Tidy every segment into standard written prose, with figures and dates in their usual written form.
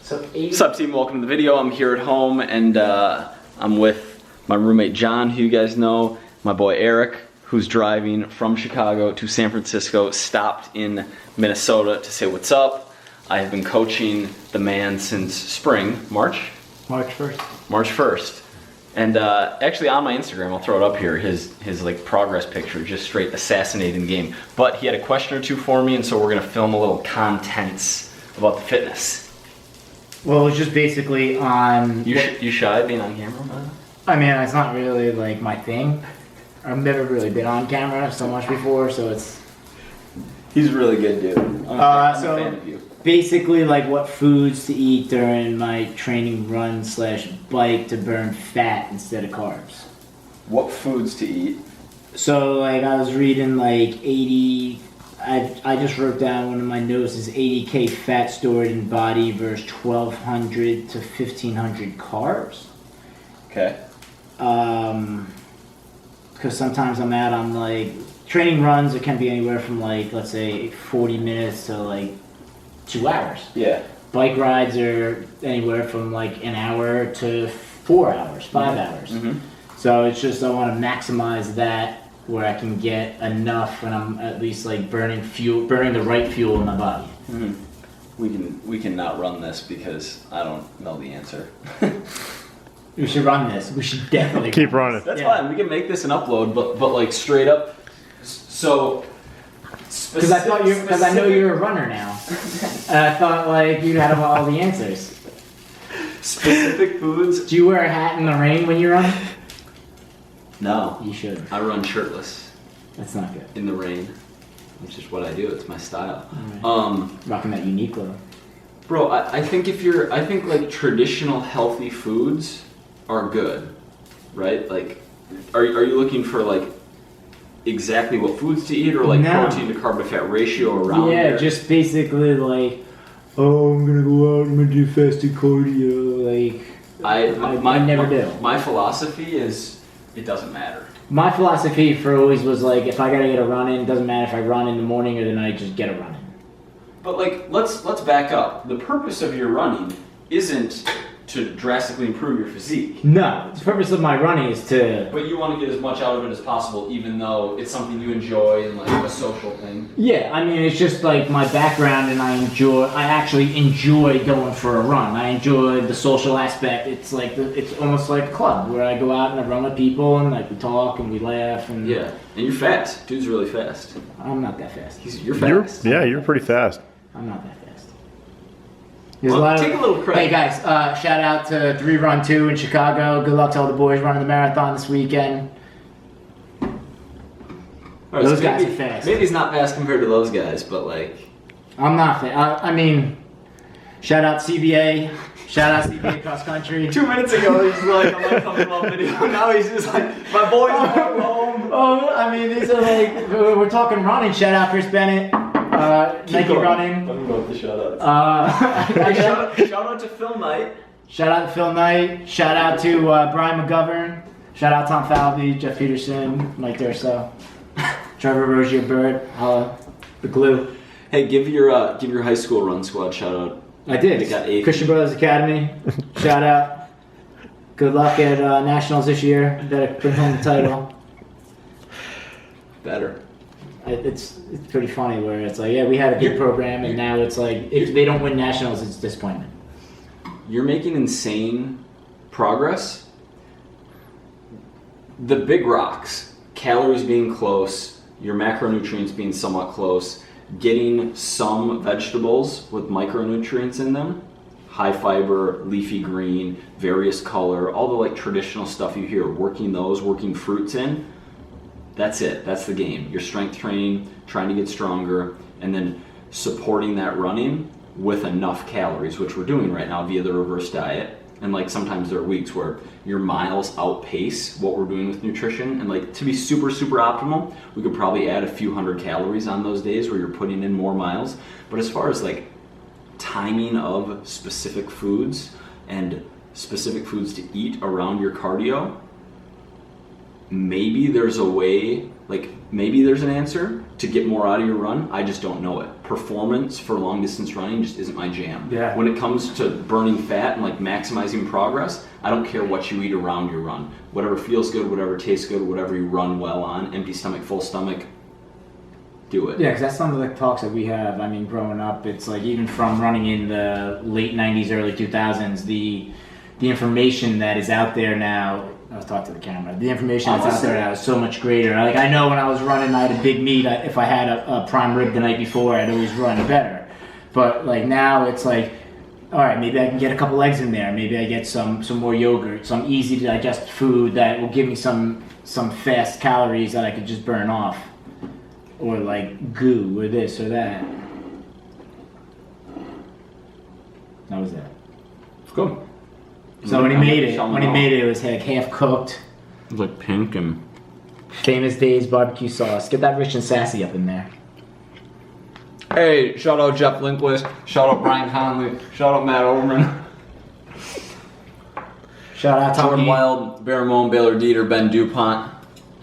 What's up, team? Welcome to the video. I'm here at home and I'm with my roommate John, who you guys know, my boy Eric, who's driving from Chicago to San Francisco, stopped in Minnesota to say what's up. I have been coaching the man since spring, March 1st. And actually on my Instagram, I'll throw it up here, his like progress picture, just straight assassinating the game. But he had a question or two for me, and so we're gonna film a little contents about the fitness. Well, it was just basically on... You shy being on camera, man? I mean, it's not really like my thing. I've never really been on camera so much before, so it's... He's really good, dude. I'm a fan of you. Basically like what foods to eat during my training run / bike to burn fat instead of carbs. What foods to eat? So like I was reading like 80... I just wrote down one of my notes is 80K fat stored in body versus 1,200 to 1,500 carbs. Okay. Because sometimes I'm out on like training runs. It can be anywhere from like, let's say 40 minutes to like 2 hours. Yeah. Bike rides are anywhere from like an hour to 4 hours, 5 hours. Mm-hmm. So it's just I want to maximize that, where I can get enough when I'm at least like burning the right fuel in my body. Mm-hmm. We can not run this because I don't know the answer. We should run this. We should definitely keep running. That's fine. We can make this an upload, but like straight up. So because I know you're a runner now. And I thought like you had all the answers. Specific foods. Do you wear a hat in the rain when you run? No. You should. I run shirtless. That's not good. In the rain, which is what I do. It's my style. Right. Rocking that unique look. Bro, I think like traditional healthy foods are good, right? Like, are you looking for like exactly what foods to eat, or like protein to carb to fat ratio around? Yeah, there? just basically like, oh, I'm gonna go out, I'm gonna do fasted cardio. Like, I never do. My philosophy is, it doesn't matter. My philosophy for always was like, if I gotta get a run in, it doesn't matter if I run in the morning or the night, just get a run in. But like, let's back up. The purpose of your running isn't to drastically improve your physique. No, the purpose of my running is to... But you want to get as much out of it as possible, even though it's something you enjoy and like a social thing. Yeah, I mean, it's just like my background, and I actually enjoy going for a run. I enjoy the social aspect. It's like, it's almost like a club where I go out and I run with people and like we talk and we laugh and... Yeah, and you're fast. Dude's really fast. I'm not that fast. You're fast. You're pretty fast. I'm not that fast. Well, take a little credit. Hey guys, shout out to 3 Run 2 in Chicago. Good luck to all the boys running the marathon this weekend. Right, those guys are fast. Maybe he's not fast compared to those guys, but like... I'm not fast. I mean, shout out CBA. Shout out CBA Cross Country. 2 minutes ago, he was like, I'm not coming on video. Now he's just like, my boys are home. Oh, I mean, these are like, we're talking running. Shout out Chris Bennett. Nike running. Let me go with the shout outs. Shout out to Phil Knight. Shout out to Phil Knight. Shout out to Brian McGovern. Shout out Tom Falvey, Jeff Peterson, Mike Durso, Trevor Rozier-Bird, the glue. Hey, give your high school run squad shout out. I did. They got 8. Christian Brothers Academy. Shout out. Good luck at nationals this year. Better bring home the title. Better. It's pretty funny where it's like, yeah, we had a good program, and now it's like, if they don't win nationals, it's disappointment. You're making insane progress. The big rocks, calories being close, your macronutrients being somewhat close, getting some vegetables with micronutrients in them, high fiber, leafy green, various color, all the like traditional stuff you hear, working fruits in. That's it. That's the game. Your strength training, trying to get stronger, and then supporting that running with enough calories, which we're doing right now via the reverse diet. And like sometimes there are weeks where your miles outpace what we're doing with nutrition. And like to be super, super optimal, we could probably add a few hundred calories on those days where you're putting in more miles. But as far as like timing of specific foods and specific foods to eat around your cardio, maybe there's a way Like, maybe there's an answer to get more out of your run. I just don't know it. Performance for long distance running just isn't my jam. Yeah. When it comes to burning fat and like maximizing progress, I don't care what you eat around your run. Whatever feels good, whatever tastes good, whatever you run well on, empty stomach, full stomach, do it. Yeah, because that's some of the talks that we have. I mean, growing up, it's like even from running in the late 90s, early 2000s, the information that is out there now, I was talking to the camera, the information that's out there now is so much greater. Like, I know when I was running, I had a big meet. If I had a prime rib the night before, I'd always run better. But like now it's like, all right, maybe I can get a couple eggs in there. Maybe I get some more yogurt, some easy to digest food that will give me some fast calories that I could just burn off. Or like goo, or this, or that. How was that? It's good. So when he made it, it was like half cooked. It was like pink and... Famous Dave's barbecue sauce. Get that rich and sassy up in there. Hey, shout out Jeff Lindquist. Shout out Brian Conley. Shout out Matt Overman. Shout out Jordan Tommy. Wild, Baramone, Baylor Dieter, Ben DuPont,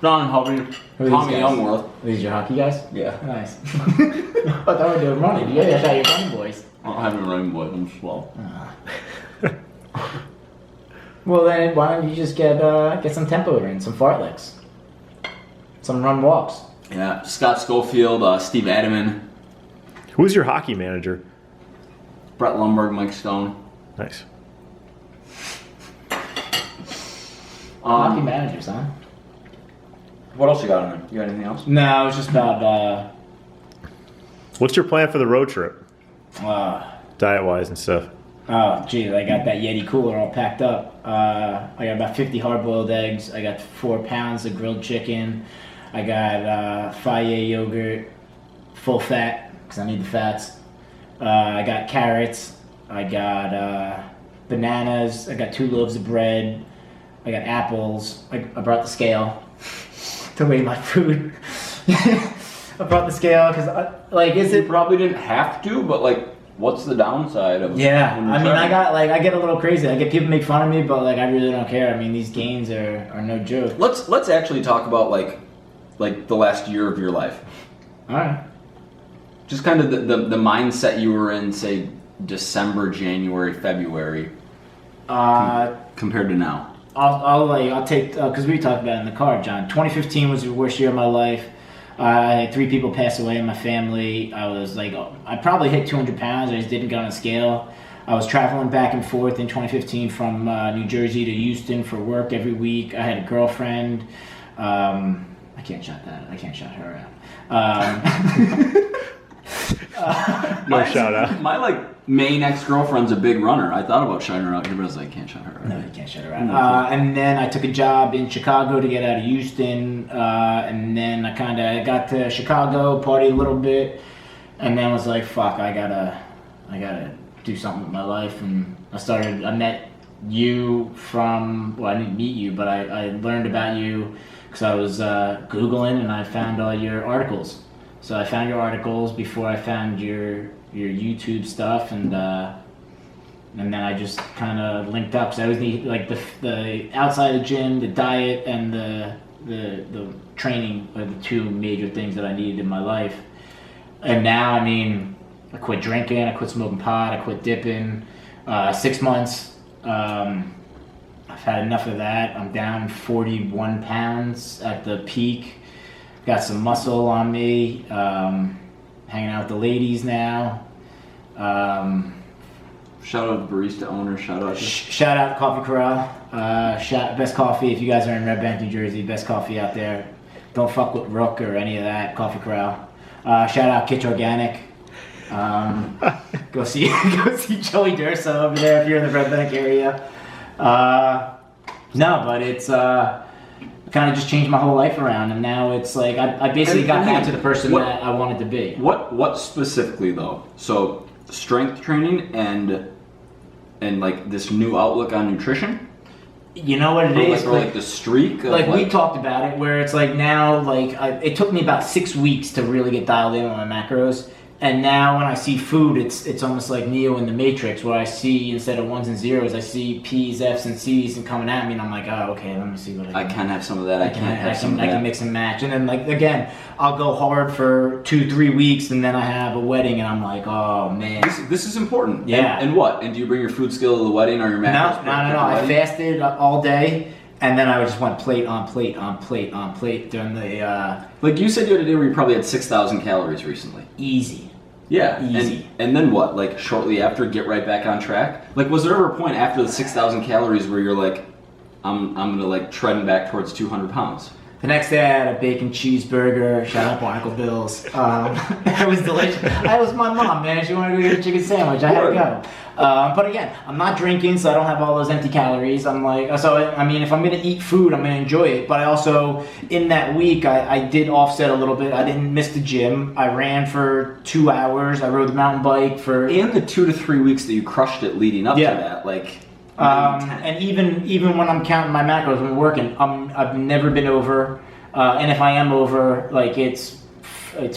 Don Hovey, Who are these Tommy guys? Youngworth. Are these your hockey guys? Yeah. Nice. I thought we were doing running. You guys got your running boys. I don't have any running boys, I'm slow. Well then, why don't you just get some tempo in, some fartleks, some run walks. Yeah, Scott Schofield, Steve Adaman, Who's your hockey manager? Brett Lundberg, Mike Stone. Nice. Hockey managers, huh? What else you got in there? You got anything else? No, it's just about What's your plan for the road trip? uh, Diet-wise and stuff. oh, geez, I got that Yeti cooler all packed up. I got about 50 hard-boiled eggs. I got 4 pounds of grilled chicken. I got Fage yogurt, full fat, because I need the fats. I got carrots. I got bananas. I got 2 loaves of bread. I got apples. I brought the scale to weigh my food. I brought the scale because, You probably didn't have to, but like, what's the downside of? Yeah, when you're I mean, traveling? I get a little crazy. I get people make fun of me, but like, I really don't care. I mean, these gains are no joke. Let's actually talk about like the last year of your life. All right. Just kind of the mindset you were in, say December, January, February, compared to now. I'll take because we talked about it in the car, John. 2015 was the worst year of my life. I had 3 people pass away in my family. I was like, I probably hit 200 pounds. I just didn't get on a scale. I was traveling back and forth in 2015 from New Jersey to Houston for work every week. I had a girlfriend. I can't shout that. I can't shout her out. No shout out. My like main ex-girlfriend's a big runner. I thought about shouting her out here, but I was like, can't shout her out. No, you can't shut her out. And then I took a job in Chicago to get out of Houston. And then I kind of got to Chicago, partied a little bit, and then was like, fuck, I gotta do something with my life. And I met you from, well, I didn't meet you, but I learned about you because I was Googling and I found all your articles. So I found your articles before I found your YouTube stuff, and then I just kind of linked up. So I was like the outside of the gym, the diet, and the training are the 2 major things that I needed in my life. And now, I mean, I quit drinking, I quit smoking pot, I quit dipping. 6 months, I've had enough of that. I'm down 41 pounds at the peak. Got some muscle on me. Hanging out with the ladies now. Shout out to barista owner. Shout out. Shout out Coffee Corral. Best coffee. If you guys are in Red Bank, New Jersey, best coffee out there. Don't fuck with Rook or any of that. Coffee Corral. Shout out Kitch Organic. Go see Joey Dursa over there if you're in the Red Bank area. No, but it's kind of just changed my whole life around, and now it's like I basically got back to the person that I wanted to be. What specifically though? So strength training and like this new outlook on nutrition. You know what it is? Or like the streak. Like we talked about it, where it's like now, like it took me about 6 weeks to really get dialed in on my macros. And now when I see food, it's almost like Neo in the Matrix, where I see, instead of ones and zeros, I see P's, F's, and C's and coming at me, and I'm like, oh, okay, let me see what I can have some of that. I can't have some of I that. can mix and match. And then, like, again, I'll go hard for 2-3 weeks, and then I have a wedding, and I'm like, oh, man. This is important. Yeah. And what? And do you bring your food skill to the wedding or your macros? No. I fasted all day, and then I just went plate on plate on plate on plate during the Like you said the other day where you probably had 6,000 calories recently. easy. Yeah. Easy. And then what? Like shortly after, get right back on track? Like was there ever a point after the 6,000 calories where you're like, I'm gonna like treading back towards 200 pounds? The next day I had a bacon cheeseburger. Shout out to Uncle Bill's. It was delicious. It was my mom, man. She wanted to go get a chicken sandwich. I had to go. But again, I'm not drinking, so I don't have all those empty calories. I'm like, so I mean, if I'm gonna eat food, I'm gonna enjoy it. But I also, in that week, I did offset a little bit. I didn't miss the gym. I ran for 2 hours. I rode the mountain bike for. And the 2 to 3 weeks that you crushed it leading up to that, like. And even when I'm counting my macros when I'm working, I've never been over, and if I am over, like it's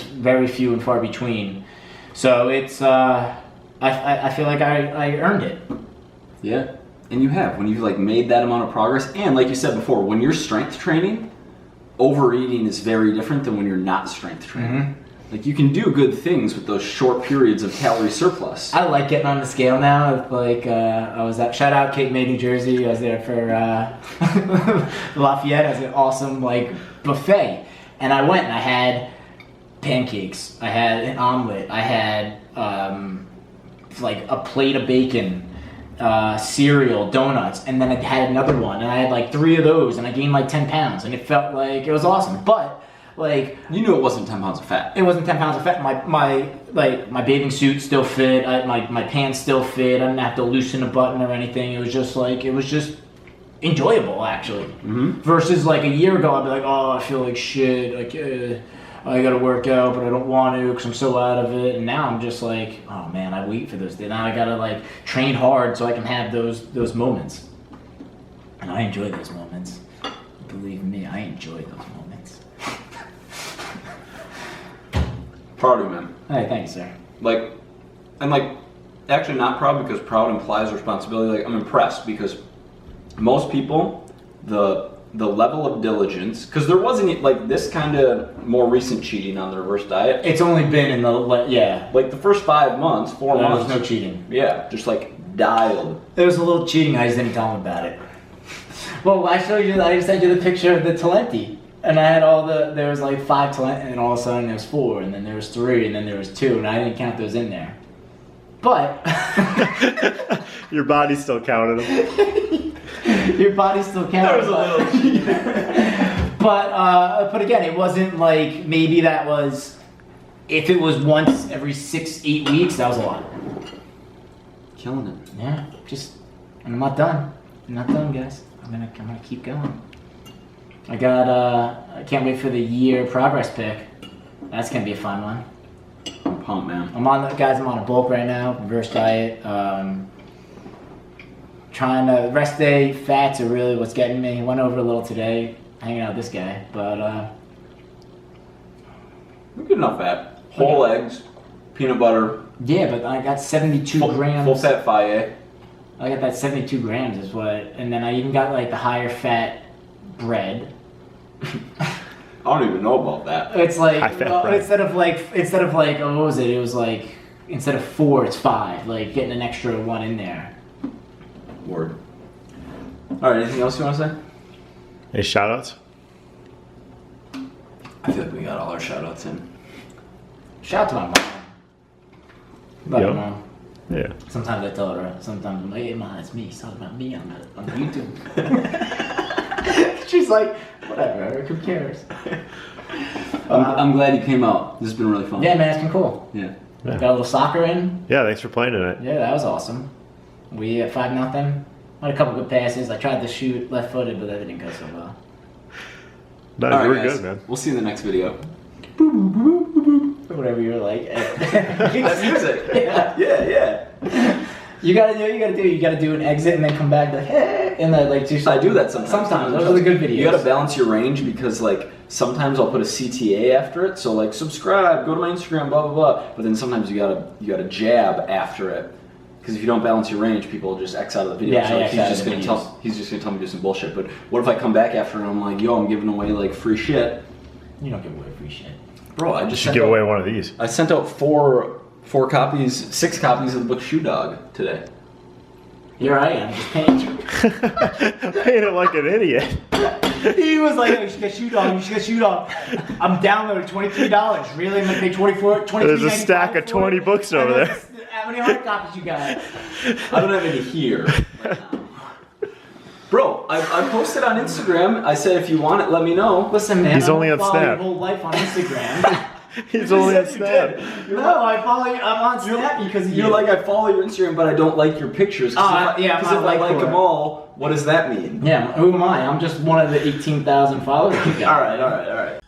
very few and far between. So it's I feel like I earned it. Yeah, and you have when you've like made that amount of progress, and like you said before, when you're strength training, overeating is very different than when you're not strength training. Mm-hmm. Like you can do good things with those short periods of calorie surplus. I like getting on the scale now. Like I was at shout out Cape May, New Jersey. I was there for Lafayette. It was an awesome like buffet, and I went and I had pancakes. I had an omelet. I had like a plate of bacon, cereal, donuts, and then I had another one, and I had like 3 of those, and I gained like 10 pounds, and it felt like it was awesome. But like you knew it wasn't 10 pounds of fat. it wasn't 10 pounds of fat. My bathing suit still fit. My pants still fit. I didn't have to loosen a button or anything. It was just enjoyable actually. Mm-hmm. Versus like a year ago, I'd be like, oh, I feel like shit. Like I gotta work out, but I don't want to because I'm so out of it. And now I'm just like, oh man, I wait for those days. Now I gotta like train hard so I can have those moments. And I enjoy those moments. Believe me, I enjoy those moments. Proud of you, man. Hey, thank you, sir. Like, and like, actually not proud because proud implies responsibility. Like, I'm impressed because most people, the level of diligence, because there wasn't like this kind of more recent cheating on the reverse diet. It's only been in the Like the first 5 months, 4 there months. was no cheating. Yeah, just like dialed. There was a little cheating. I just didn't tell him about it. Well, I just sent you the picture of the Talenti. And I had there was like 5 Talenti, and all of a sudden there was 4, and then there was 3, and then there was 2, and I didn't count those in there. But Your body still counted them. your body still counts. There was a little cheating. But again, it wasn't like maybe that was if it was once every 6-8 weeks, that was a lot. Killing it. Yeah, and I'm not done. I'm not done, guys. I'm gonna keep going. I can't wait for the year progress pick. That's gonna be a fun one. I'm pumped, man. I'm on a bulk right now, reverse diet. Trying to rest day fats are really what's getting me. Went over a little today, hanging out with this guy, but Good enough fat. Whole eggs, peanut butter, yeah, but I got 72 grams. full fat faye. I got that 72 grams is what, and then I even got like the higher fat bread. I don't even know about that. It's like High-fat bread. instead of like oh, what was it? It was like instead of 4, it's 5. Like getting an extra 1 in there. Word. All right. Anything else you want to say? Any shout outs? I feel like we got all our shout outs in. Shout out to my mom. Love Yo. you, Mom. Yeah. Sometimes I tell her. Sometimes I'm like, hey, Mom, it's me. It's talking about me on YouTube. She's like, whatever. Who cares? I'm glad you came out. This has been really fun. Yeah, man, it's been cool. Yeah. Yeah. Got a little soccer in. Yeah, thanks for playing tonight. Yeah, that was awesome. We at 5-0. Had a couple good passes. I tried to shoot left-footed, but that didn't go so well. No, All you were right, guys. good, man. We'll see you in the next video. Or whatever you're like. That's music. Yeah. Yeah. You gotta do. You gotta do an exit and then come back like, hey, and then like do I something. do that sometimes. Sometimes those are the good videos. You gotta balance your range because like Sometimes I'll put a CTA after it, so like subscribe, go to my Instagram, blah blah blah. But then sometimes you gotta jab after it, because if you don't balance your range, people will just X out of the video. Yeah, so like, X out of the videos. he's just gonna tell me to do some bullshit. But what if I come back after and I'm like, yo, I'm giving away like free shit? You don't give away free shit. Bro, I You just should give away one of these. I sent out 6 copies of the book Shoe Dog today. Here I am, just paying you. Paying it like an idiot. He was like, you should get Shoe Dog, you should get Shoe Dog. I'm downloading $23. Really? I'm gonna pay $24. There's a stack of 20 books over there. How many hard copies you got? I don't have any here. Bro, I posted on Instagram. I said if you want it, let me know. Listen, man, He's I don't only on follow Snap. your whole life on Instagram. He's only on Snap. No, I follow you. I'm on Snap because of you. You're like, I follow your Instagram, but I don't like your pictures. Yeah, Because I'm if not I like for it. them all, what does that mean? Yeah, who am I? I'm just one of the 18,000 followers you got. All right.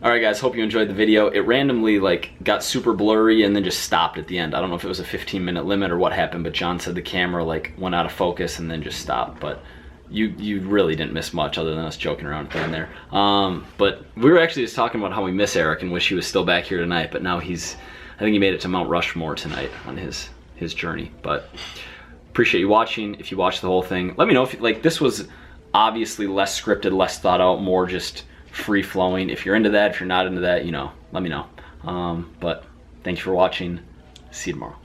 Alright guys, hope you enjoyed the video. It randomly like got super blurry and then just stopped at the end. I don't know if it was a 15-minute limit or what happened, but John said the camera like went out of focus and then just stopped. But you really didn't miss much other than us joking around at the end there. But we were actually just talking about how we miss Eric and wish he was still back here tonight, but now I think he made it to Mount Rushmore tonight on his journey. But appreciate you watching. If you watched the whole thing, let me know if like this was obviously less scripted, less thought out, more just free flowing. If you're into that, if you're not into that, you know, let me know. But thank you for watching. See you tomorrow.